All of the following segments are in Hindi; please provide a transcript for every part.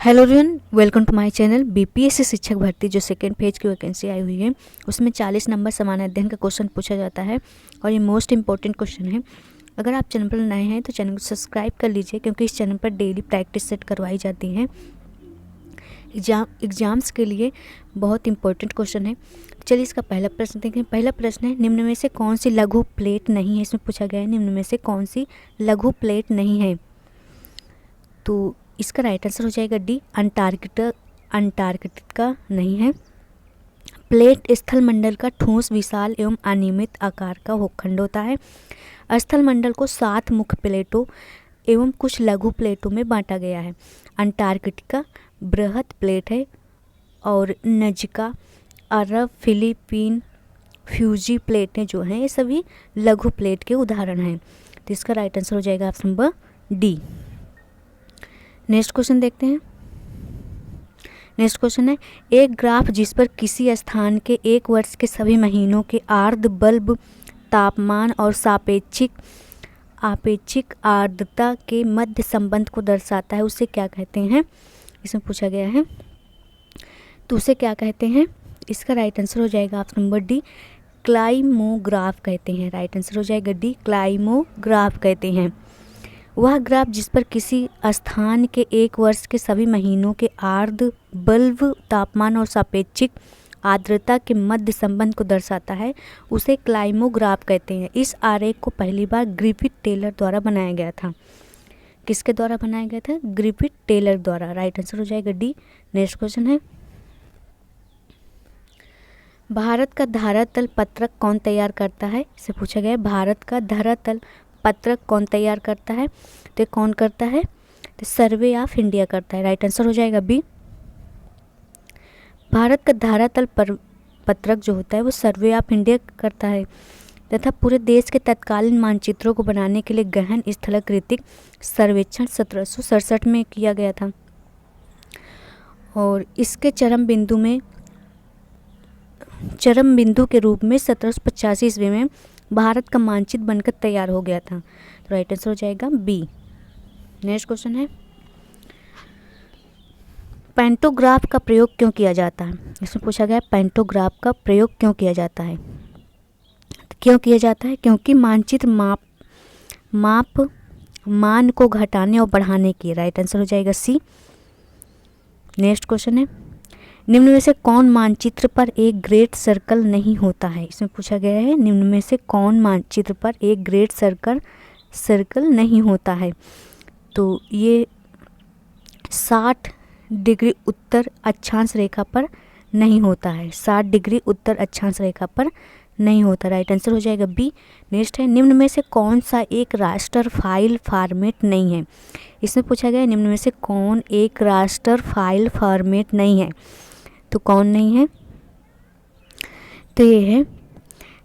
Hello everyone, welcome to my channel. BPSC शिक्षक भर्ती जो सेकेंड फेज की वैकेंसी आई हुई है उसमें 40 नंबर समान अध्ययन का क्वेश्चन पूछा जाता है और ये मोस्ट इंपॉर्टेंट क्वेश्चन है। अगर आप चैनल पर नए हैं तो चैनल को सब्सक्राइब कर लीजिए क्योंकि इस चैनल पर डेली प्रैक्टिस सेट करवाई जाती है एग्जाम्स के लिए। बहुत इंपॉर्टेंट क्वेश्चन है। चलिए इसका पहला प्रश्न देखें। पहला प्रश्न है, निम्न में से कौन सी लघु प्लेट नहीं है। इसमें पूछा गया है निम्न में से कौन सी लघु प्लेट नहीं है। तो इसका राइट आंसर हो जाएगा डी, अंटार्कटिका नहीं है। प्लेट स्थल मंडल का ठोस, विशाल एवं अनियमित आकार का होखंड होता है। स्थल मंडल को 7 मुख्य प्लेटों एवं कुछ लघु प्लेटों में बांटा गया है। अंटार्कटिका बृहद प्लेट है और नजका, अरब, फिलीपीन, फ्यूजी प्लेटें जो हैं ये सभी लघु प्लेट के उदाहरण हैं। तो इसका राइट आंसर हो जाएगा option number D. Next question देखते हैं। नेक्स्ट क्वेश्चन है, एक ग्राफ जिस पर किसी स्थान के एक वर्ष के सभी महीनों के आर्द्र बल्ब तापमान और आपेक्षिक आर्द्रता के मध्य संबंध को दर्शाता है, उसे क्या कहते हैं। इसमें पूछा गया है तो उसे क्या कहते हैं। इसका राइट आंसर हो जाएगा ऑप्शन नंबर डी, क्लाइमोग्राफ कहते हैं। राइट आंसर हो जाएगा डी, क्लाइमोग्राफ कहते हैं। वह ग्राफ जिस पर किसी स्थान के एक वर्ष के सभी महीनों के आर्द्र बल्ब तापमान और सापेक्षिक आर्द्रता के मध्य संबंध को दर्शाता है उसे क्लाइमोग्राफ कहते हैं। इस आरेख को पहली बार ग्रिफिथ टेलर द्वारा बनाया गया था। किसके द्वारा बनाया गया था? ग्रिफिथ टेलर द्वारा। राइट आंसर हो जाएगा डी। नेक्स्ट क्वेश्चन है, भारत का धरातल पत्रक कौन तैयार करता है। इसे पूछा गया है भारत का धरातल पत्रक कौन तैयार करता है। तो कौन करता है? तो सर्वे ऑफ इंडिया करता है। राइट आंसर हो जाएगा बी। भारत का धरातल पत्रक जो होता है वो सर्वे ऑफ इंडिया करता है तथा पूरे देश के तत्कालीन मानचित्रों को बनाने के लिए गहन स्थलाकृतिक सर्वेक्षण 1767 में किया गया था और इसके चरम बिंदु के रूप में 1785 ईस्वी में भारत का मानचित्र बनकर तैयार हो गया था। तो राइट आंसर हो जाएगा बी। नेक्स्ट क्वेश्चन है, पेंटोग्राफ का प्रयोग क्यों किया जाता है। इसमें पूछा गया है पेंटोग्राफ का प्रयोग क्यों किया जाता है। क्यों किया जाता है? क्योंकि मानचित्र मान को घटाने और बढ़ाने की। राइट आंसर हो जाएगा सी। नेक्स्ट क्वेश्चन है, निम्न में से कौन मानचित्र पर एक ग्रेट सर्कल नहीं होता है। इसमें पूछा गया है निम्न में से कौन मानचित्र पर एक ग्रेट सर्कल नहीं होता है। तो ये 60 डिग्री उत्तर अक्षांश रेखा पर नहीं होता है। 60 डिग्री उत्तर अक्षांश रेखा पर नहीं होता। राइट आंसर हो जाएगा बी। नेक्स्ट है, निम्न में से कौन सा एक रास्टर फाइल फॉर्मेट नहीं है। इसमें पूछा गया है निम्न में से कौन एक रास्टर फाइल फॉर्मेट नहीं है। तो कौन नहीं है? तो ये है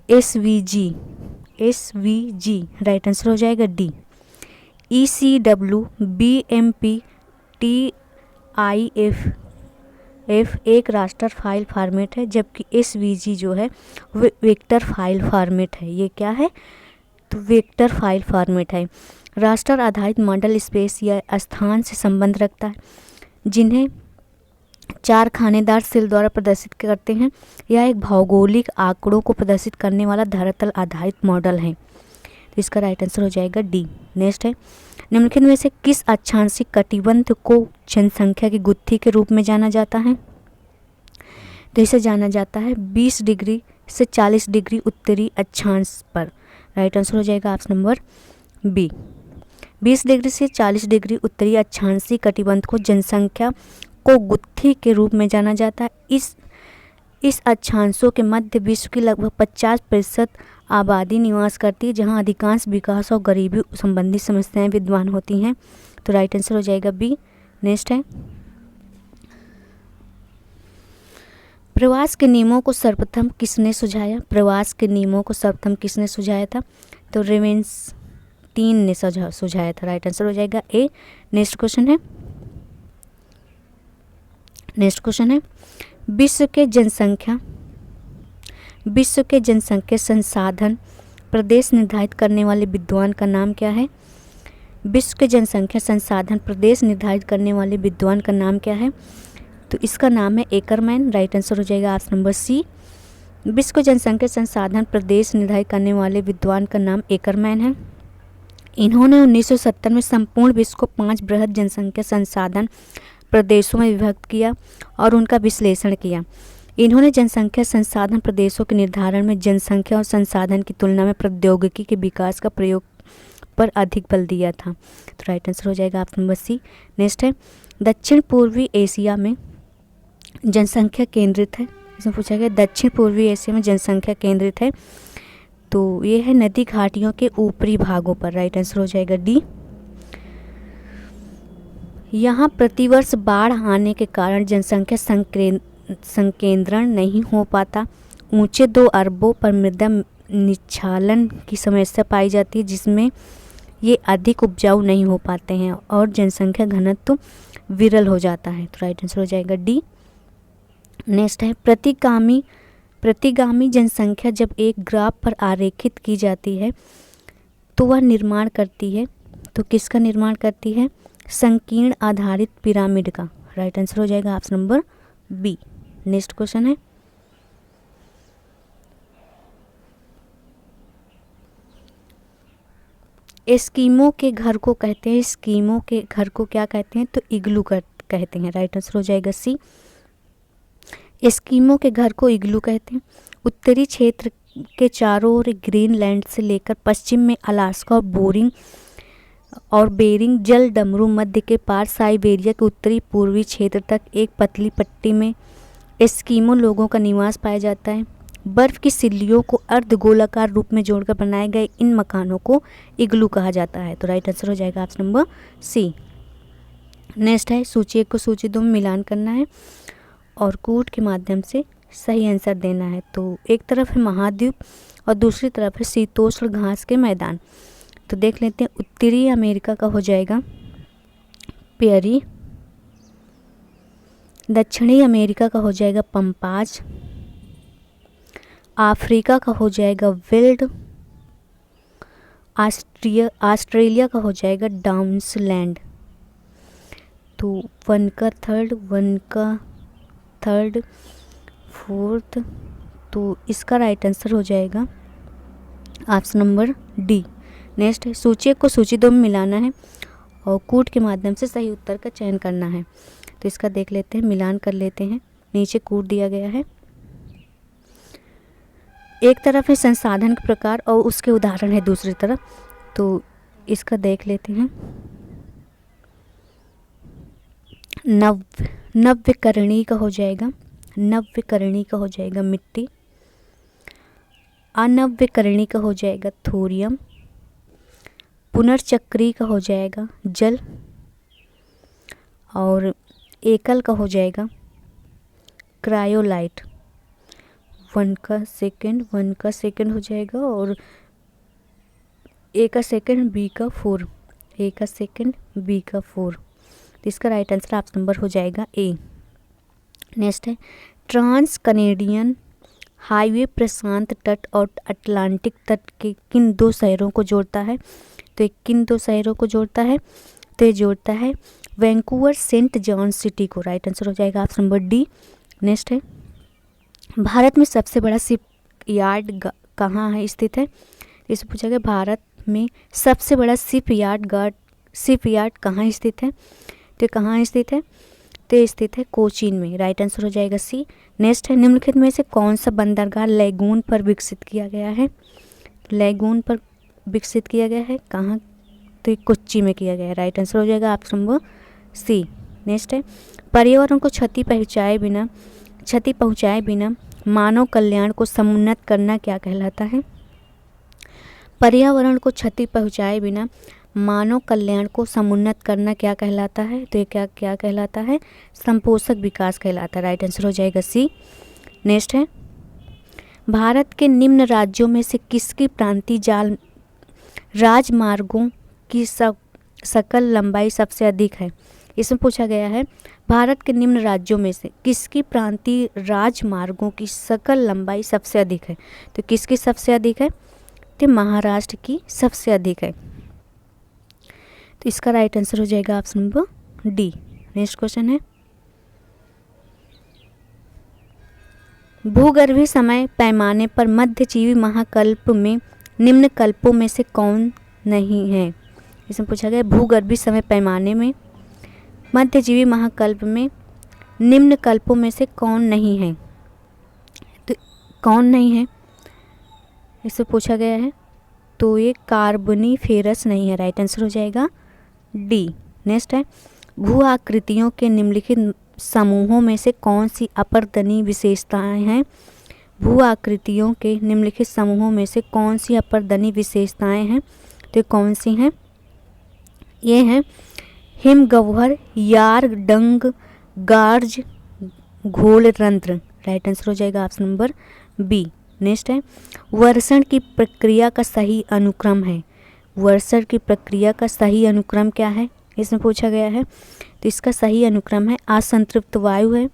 SVG। राइट आंसर हो जाएगा डी। ECW, BMP, TIFF एक रास्टर फाइल फॉर्मेट है जबकि SVG जो है वो वेक्टर फाइल फॉर्मेट है। ये क्या है? तो वेक्टर फाइल फॉर्मेट है। रास्टर आधारित मॉडल स्पेस या स्थान से संबंध रखता है जिन्हें 4 खानेदार सेल द्वारा प्रदर्शित करते हैं। यह एक भौगोलिक आंकड़ों को प्रदर्शित करने वाला धरातल आधारित मॉडल है। तो इसका राइट आंसर हो जाएगा डी। नेक्स्ट है, निम्नलिखित में से किस अक्षांशिक कटिबंध को जनसंख्या की गुत्थी के रूप में जाना जाता है। तो इसे जाना जाता है 20 डिग्री से 40 डिग्री उत्तरी अक्षांश पर। राइट आंसर हो जाएगा ऑप्शन नंबर बी। 20 डिग्री से 40 डिग्री उत्तरी अक्षांशीय कटिबंध को जनसंख्या को गुत्थी के रूप में जाना जाता है। इस अक्षांशों के मध्य विश्व की लगभग 50% आबादी निवास करती है जहां अधिकांश विकास और गरीबी संबंधी समस्याएं विद्यमान होती हैं। तो राइट आंसर हो जाएगा बी। नेक्स्ट है, प्रवास के नियमों को सर्वप्रथम किसने सुझाया। प्रवास के नियमों को सर्वप्रथम किसने सुझाया था। तो रेवेंस्टीन ने सुझाया था। राइट आंसर हो जाएगा ए। नेक्स्ट क्वेश्चन है, विश्व के जनसंख्या संसाधन प्रदेश निर्धारित करने वाले विद्वान का नाम क्या है। विश्व के जनसंख्या संसाधन प्रदेश निर्धारित करने वाले विद्वान का नाम क्या है? तो इसका नाम है एकरमैन। राइट आंसर हो जाएगा ऑप्शन नंबर सी। विश्व के जनसंख्या संसाधन प्रदेश निर्धारित करने वाले विद्वान का नाम एकरमैन है। इन्होंने 1970 में संपूर्ण विश्व को 5 बृहद जनसंख्या संसाधन प्रदेशों में विभक्त किया और उनका विश्लेषण किया। इन्होंने जनसंख्या संसाधन प्रदेशों के निर्धारण में जनसंख्या और संसाधन की तुलना में प्रौद्योगिकी के विकास का प्रयोग पर अधिक बल दिया था। तो राइट आंसर हो जाएगा ऑप्शन नंबर सी। नेक्स्ट है दक्षिण पूर्वी एशिया में जनसंख्या केंद्रित है। इसमें पूछा गया दक्षिण पूर्वी एशिया में जनसंख्या केंद्रित है, तो ये है नदी घाटियों के ऊपरी भागों पर। राइट आंसर हो जाएगा डी। यहाँ प्रतिवर्ष बाढ़ आने के कारण जनसंख्या संकेंद्रण नहीं हो पाता। ऊंचे 2 अरबों पर मृदा निच्छालन की समस्या पाई जाती है, जिसमें ये अधिक उपजाऊ नहीं हो पाते हैं और जनसंख्या घनत्व विरल हो जाता है। तो राइट आंसर हो जाएगा डी। नेक्स्ट है प्रतिगामी जनसंख्या जब एक ग्राफ पर आरेखित की जाती है तो वह निर्माण करती है, तो किसका निर्माण करती है? संकीर्ण आधारित पिरामिड का। राइट आंसर हो जाएगा option number B. Next question है एस्कीमो के घर को कहते हैं, एस्कीमो के घर को क्या कहते हैं? तो इग्लू कहते हैं। राइट आंसर हो जाएगा सी। एस्कीमो के घर को इग्लू कहते हैं। उत्तरी क्षेत्र के चारों ओर ग्रीनलैंड से लेकर पश्चिम में अलास्का और बेरिंग जल डमरू मध्य के पार साइबेरिया के उत्तरी पूर्वी क्षेत्र तक एक पतली पट्टी में एस्कीमो लोगों का निवास पाया जाता है। बर्फ की सिल्लियों को अर्धगोलाकार रूप में जोड़कर बनाए गए इन मकानों को इग्लू कहा जाता है। तो राइट आंसर हो जाएगा ऑप्शन नंबर सी। नेक्स्ट है सूची 1 को सूची 2 में मिलान करना है और कूट के माध्यम से सही आंसर देना है। तो एक तरफ है महाद्वीप और दूसरी तरफ है शीतोष्ण घास के मैदान। तो देख लेते हैं उत्तरी अमेरिका का हो जाएगा पेरी, दक्षिणी अमेरिका का हो जाएगा पंपाज, अफ्रीका का हो जाएगा विल्ड, ऑस्ट्रेलिया का हो जाएगा डाउन्सलैंड। तो 1 का थर्ड 4th, तो इसका राइट आंसर हो जाएगा ऑप्शन नंबर डी। नेक्स्ट है सूची 1 को सूची 2 में मिलाना है और कूट के माध्यम से सही उत्तर का चयन करना है। तो इसका देख लेते हैं, मिलान कर लेते हैं। नीचे कूट दिया गया है। एक तरफ है संसाधन के प्रकार और उसके उदाहरण है दूसरी तरफ। तो इसका देख लेते हैं। नव्यकरणीय का हो जाएगा मिट्टी, अनव्यकरणीय का हो जाएगा थोरियम, पुनर्चक्रीय का हो जाएगा जल और एकल का हो जाएगा क्रायोलाइट। 1 का सेकंड हो जाएगा और ए का सेकंड बी का 4, तो इसका राइट आंसर ऑप्शन नंबर हो जाएगा ए। नेक्स्ट है ट्रांस कनेडियन हाईवे प्रशांत तट और अटलांटिक तट के किन 2 शहरों को जोड़ता है? तो ये किन 2 शहरों को जोड़ता है? तो ये जोड़ता है वैंकूवर सेंट जॉन सिटी को। राइट आंसर हो जाएगा ऑप्शन नंबर डी। नेक्स्ट है भारत में सबसे बड़ा शिप यार्ड कहाँ है स्थित है? इससे पूछा गया भारत में सबसे बड़ा शिप यार्ड कहाँ स्थित है? तो कहाँ स्थित है? तो स्थित है कोचीन में। राइट आंसर हो जाएगा सी। नेक्स्ट है निम्नलिखित में से कौन सा बंदरगाह लैगून पर विकसित किया गया है? लैगून पर विकसित किया गया है कहाँ? तो कोच्चि में किया गया है। राइट आंसर हो जाएगा ऑप्शन नंबर सी। नेक्स्ट है पर्यावरण को क्षति पहुँचाए बिना मानव कल्याण को समुन्नत करना क्या कहलाता है? पर्यावरण को क्षति पहुँचाए बिना मानव कल्याण को समुन्नत करना क्या कहलाता है? तो ये क्या कहलाता है? संपोषक विकास कहलाता है। राइट आंसर हो जाएगा सी। नेक्स्ट है भारत के निम्न राज्यों में से किसकी प्रांतीय राजमार्गों की सकल लंबाई सबसे अधिक है? इसमें पूछा गया है भारत के निम्न राज्यों में से किसकी प्रांतीय राजमार्गों की सकल लंबाई सबसे अधिक है? तो किसकी सबसे अधिक है? तो महाराष्ट्र की सबसे अधिक है। तो तो इसका राइट आंसर हो जाएगा option number D. Next question है, भूगर्भीय समय पैमाने पर मध्यजीवी महाकल्प में निम्न कल्पों में से कौन नहीं है। इसमें पूछा गया भूगर्भीय समय पैमाने में मध्यजीवी महाकल्प में निम्न कल्पों में से कौन नहीं है। तो कौन नहीं है इससे पूछा गया है, तो ये कार्बोनिफेरस नहीं है, राइट आंसर हो जाएगा डी। नेक्स्ट है, भू आकृतियों के निम्नलिखित समूहों में से कौन सी अपरदनीय विशेषताएं हैं। भू आकृतियों के निम्नलिखित समूहों में से कौन सी अपरदनीय विशेषताएं हैं, तो कौन सी हैं। ये हैं हिमगह्वर, यार, डंग, गार्ज, घोल रंध्र, राइट आंसर हो जाएगा ऑप्शन नंबर बी। नेक्स्ट है, वर्षण की प्रक्रिया का सही अनुक्रम है। वर्षण की प्रक्रिया का सही अनुक्रम क्या है, इसमें पूछा गया है। तो इसका सही अनुक्रम है असंतृप्त वायु है,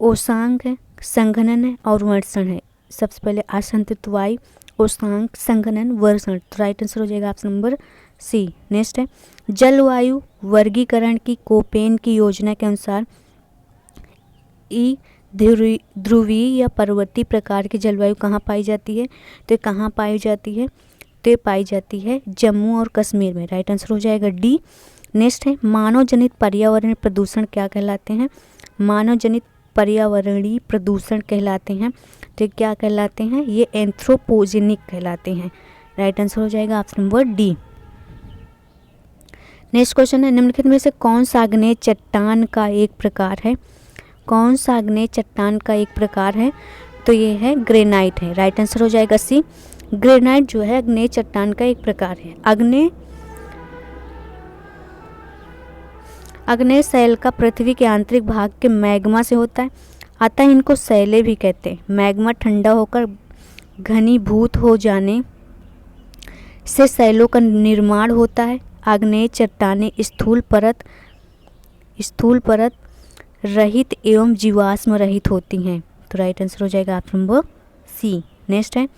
ओसांग है, संघनन है और वर्षण है। सबसे पहले असंतृप्त वायु, ओसांग, संघनन, वर्षण, तो राइट आंसर हो जाएगा ऑप्शन नंबर सी। नेक्स्ट है, जलवायु वर्गीकरण की कोपेन की योजना के अनुसार ई ध्रुवीय या पर्वतीय प्रकार की जलवायु कहाँ पाई जाती है, तो कहाँ पाई जाती है, तो पाई जाती है जम्मू और कश्मीर में, राइट आंसर हो जाएगा डी। नेक्स्ट है, मानव जनित पर्यावरणीय प्रदूषण क्या कहलाते हैं। मानव जनित पर्यावरणीय प्रदूषण कहलाते हैं, तो क्या कहलाते हैं, ये एंथ्रोपोजेनिक कहलाते हैं, राइट आंसर हो जाएगा option number D. Next question है, निम्नलिखित में से कौन सा आग्नेय चट्टान का एक प्रकार है। कौन सा आग्नेय चट्टान का एक प्रकार है, तो ये है ग्रेनाइट है, राइट आंसर हो जाएगा सी। ग्रेनाइट जो है आग्नेय चट्टान का एक प्रकार है। आग्नेय शैल का पृथ्वी के आंतरिक भाग के मैग्मा से होता है, अतः इनको शैलें भी कहते हैं। मैग्मा ठंडा होकर घनीभूत हो जाने से शैलों का निर्माण होता है। आग्नेय चट्टानें स्थूल परत रहित एवं जीवाश्म रहित होती हैं, तो राइट आंसर हो जाएगा ऑप्शन नंबर सी। नेक्स्ट है,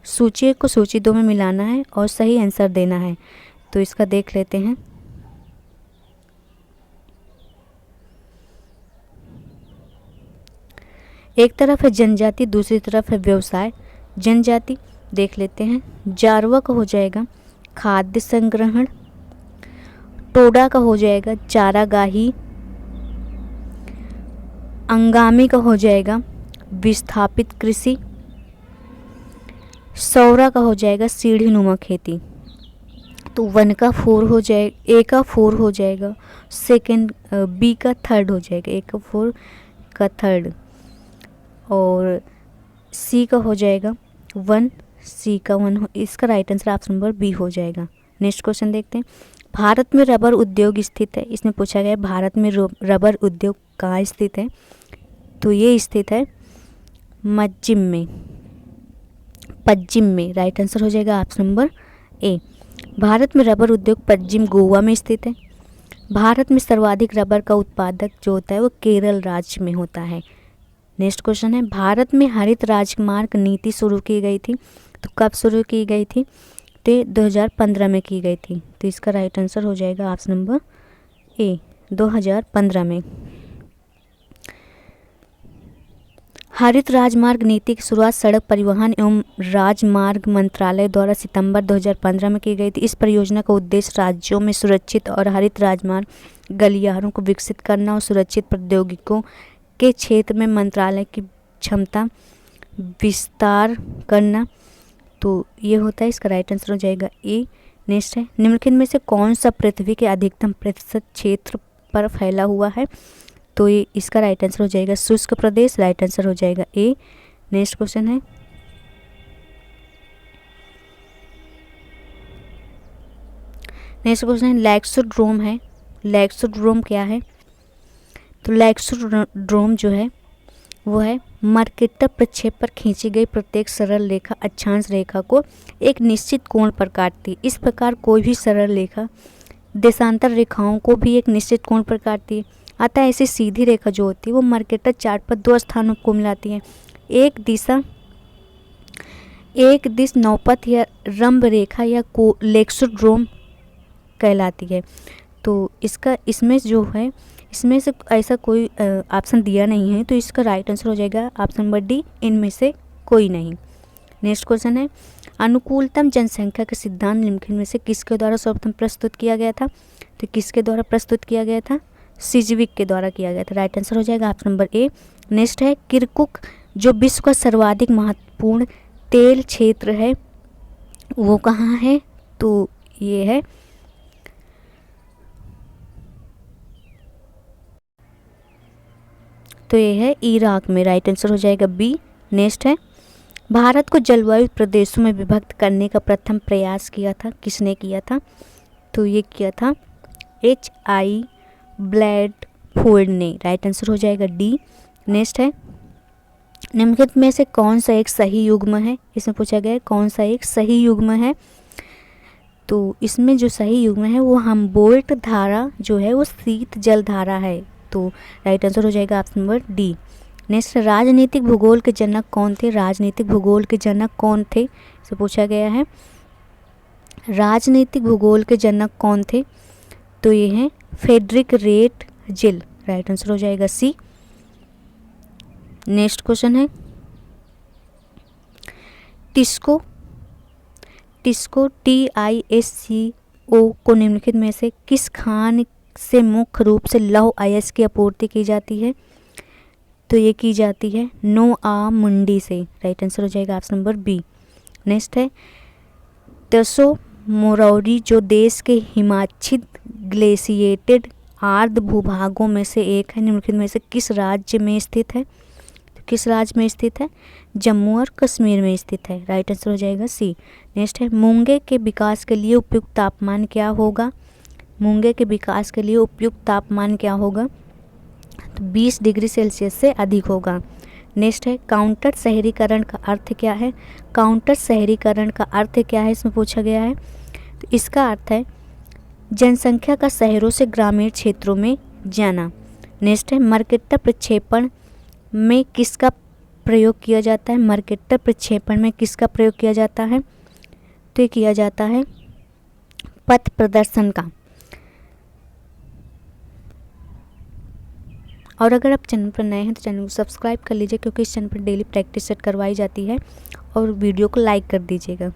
सूची को सूची 2 में मिलाना है और सही आंसर देना है, तो इसका देख लेते हैं। एक तरफ है जनजाति, दूसरी तरफ है व्यवसाय। जनजाति देख लेते हैं, जारवा का हो जाएगा खाद्य संग्रहण, टोडा का हो जाएगा चारागाही, अंगामी का हो जाएगा विस्थापित कृषि, सौरा का हो जाएगा सीढ़ी नुमा खेती। तो 1 का 4 हो जाएगा, ए का 4 हो जाएगा, सेकंड बी का 3rd हो जाएगा, ए का 4 का 3rd, और सी का हो जाएगा 1, सी का 1, इसका right answer option number B हो जाएगा। नेक्स्ट क्वेश्चन देखते हैं, भारत में रबर उद्योग स्थित है। इसमें पूछा गया है भारत में रबर उद्योग कहाँ स्थित है, तो ये स्थित है पश्चिम में, राइट आंसर हो जाएगा ऑप्शन नंबर ए। भारत में रबर उद्योग पश्चिम गोवा में स्थित है। भारत में सर्वाधिक रबर का उत्पादक जो होता है वो केरल राज्य में होता है। नेक्स्ट क्वेश्चन है, भारत में हरित राजमार्ग नीति शुरू की गई थी, तो कब शुरू की गई थी, तो 2015 में की गई थी, तो इसका राइट आंसर हो जाएगा ऑप्शन नंबर ए 2015 में। हरित राजमार्ग नीति की शुरुआत सड़क परिवहन एवं राजमार्ग मंत्रालय द्वारा सितंबर 2015 में की गई थी। इस परियोजना का उद्देश्य राज्यों में सुरक्षित और हरित राजमार्ग गलियारों को विकसित करना और सुरक्षित प्रौद्योगिकियों के क्षेत्र में मंत्रालय की क्षमता विस्तार करना, तो ये होता है, इसका राइट आंसर हो जाएगा ए। नेक्स्ट है, निम्नलिखित में से कौन सा पृथ्वी के अधिकतम प्रतिशत क्षेत्र पर फैला हुआ है, तो ये इसका राइट आंसर हो जाएगा शुष्क प्रदेश, राइट आंसर हो जाएगा ए। नेक्स्ट क्वेश्चन है, लैक्सोड्रोम है। लैक्सोड्रोम क्या है, तो लैक्सोड्रोम जो है वो है मर्केटर प्रक्षेप पर खींची गई प्रत्येक सरल रेखा अक्षांश रेखा को एक निश्चित कोण पर काटती है। इस प्रकार कोई भी सरल रेखा देशांतर रेखाओं को भी एक निश्चित कोण पर काटती है। अतः ऐसी सीधी रेखा जो होती है वो मर्केटर चार्ट पर 2 स्थानों को मिलाती है। एक दिश नौपथ या रंभ रेखा या लेक्सोड्रोम कहलाती है। तो इसमें जो है, इसमें से ऐसा कोई ऑप्शन दिया नहीं है, तो इसका राइट आंसर हो जाएगा ऑप्शन नंबर डी, इनमें से कोई नहीं। नेक्स्ट क्वेश्चन है, अनुकूलतम जनसंख्या का सिद्धांत निम्नलिखित में से किसके द्वारा सर्वप्रथम प्रस्तुत किया गया था? तो किसके द्वारा प्रस्तुत किया गया था? सिजविक के द्वारा किया गया था। राइट आंसर हो जाएगा ऑप्शन नंबर ए। नेक्स्ट है, किरकुक जो विश्व का सर्वाधिक महत्वपूर्ण तेल क्षेत्र है वो कहाँ है? तो ये है इराक में। राइट आंसर हो जाएगा बी। नेक्स्ट है, भारत को जलवायु प्रदेशों में विभक्त करने का प्रथम प्रयास किया था, किसने किया था? तो ये किया था H.I. ब्लैडफोर्ड ने। राइट आंसर हो जाएगा डी। नेक्स्ट है, निम्नलिखित में से कौन सा एक सही युग्म है? इसमें पूछा गया है कौन सा एक सही युग्म है। तो इसमें जो सही युग्म है वो हमबोल्ट धारा जो है वो शीत जल धारा है। तो राइट आंसर हो जाएगा ऑप्शन नंबर डी। नेक्स्ट, राजनीतिक भूगोल के जनक कौन थे? राजनीतिक भूगोल के जनक कौन थे, इसे पूछा गया है। राजनीतिक भूगोल के जनक कौन थे? तो ये हैं फ्रेडरिक रेट जिल। राइट आंसर हो जाएगा सी। नेक्स्ट क्वेश्चन है, टिस्को TISCO को निम्नलिखित में से किस खान से मुख्य रूप से लौह अयस्क की आपूर्ति की जाती है? तो ये की जाती है नोआ मुंडी से। राइट आंसर हो जाएगा ऑप्शन नंबर बी। नेक्स्ट है, तसो मोरौरी जो देश के हिमाच्छिद ग्लेशिएटेड आर्द्र भूभागों में से एक है, निम्नलिखित में से किस राज्य में स्थित है? तो किस राज्य में स्थित है? जम्मू और कश्मीर में स्थित है। राइट आंसर हो जाएगा सी। नेक्स्ट है, मूंगे के विकास के लिए उपयुक्त तापमान क्या होगा? मूंगे के विकास के लिए उपयुक्त तापमान क्या होगा? तो 20 डिग्री सेल्सियस से अधिक होगा। नेक्स्ट है, काउंटर शहरीकरण का अर्थ क्या है? काउंटर शहरीकरण का अर्थ क्या है, इसमें पूछा गया है। तो इसका अर्थ है जनसंख्या का शहरों से ग्रामीण क्षेत्रों में जाना। नेक्स्ट है, मर्केटर प्रक्षेपण में किसका प्रयोग किया जाता है? मर्केटर प्रक्षेपण में किसका प्रयोग किया जाता है? तो ये किया जाता है पथ प्रदर्शन का। और अगर आप चैनल पर नए हैं तो चैनल को सब्सक्राइब कर लीजिए, क्योंकि इस चैनल पर डेली प्रैक्टिस सेट करवाई जाती है। और वीडियो को लाइक कर दीजिएगा।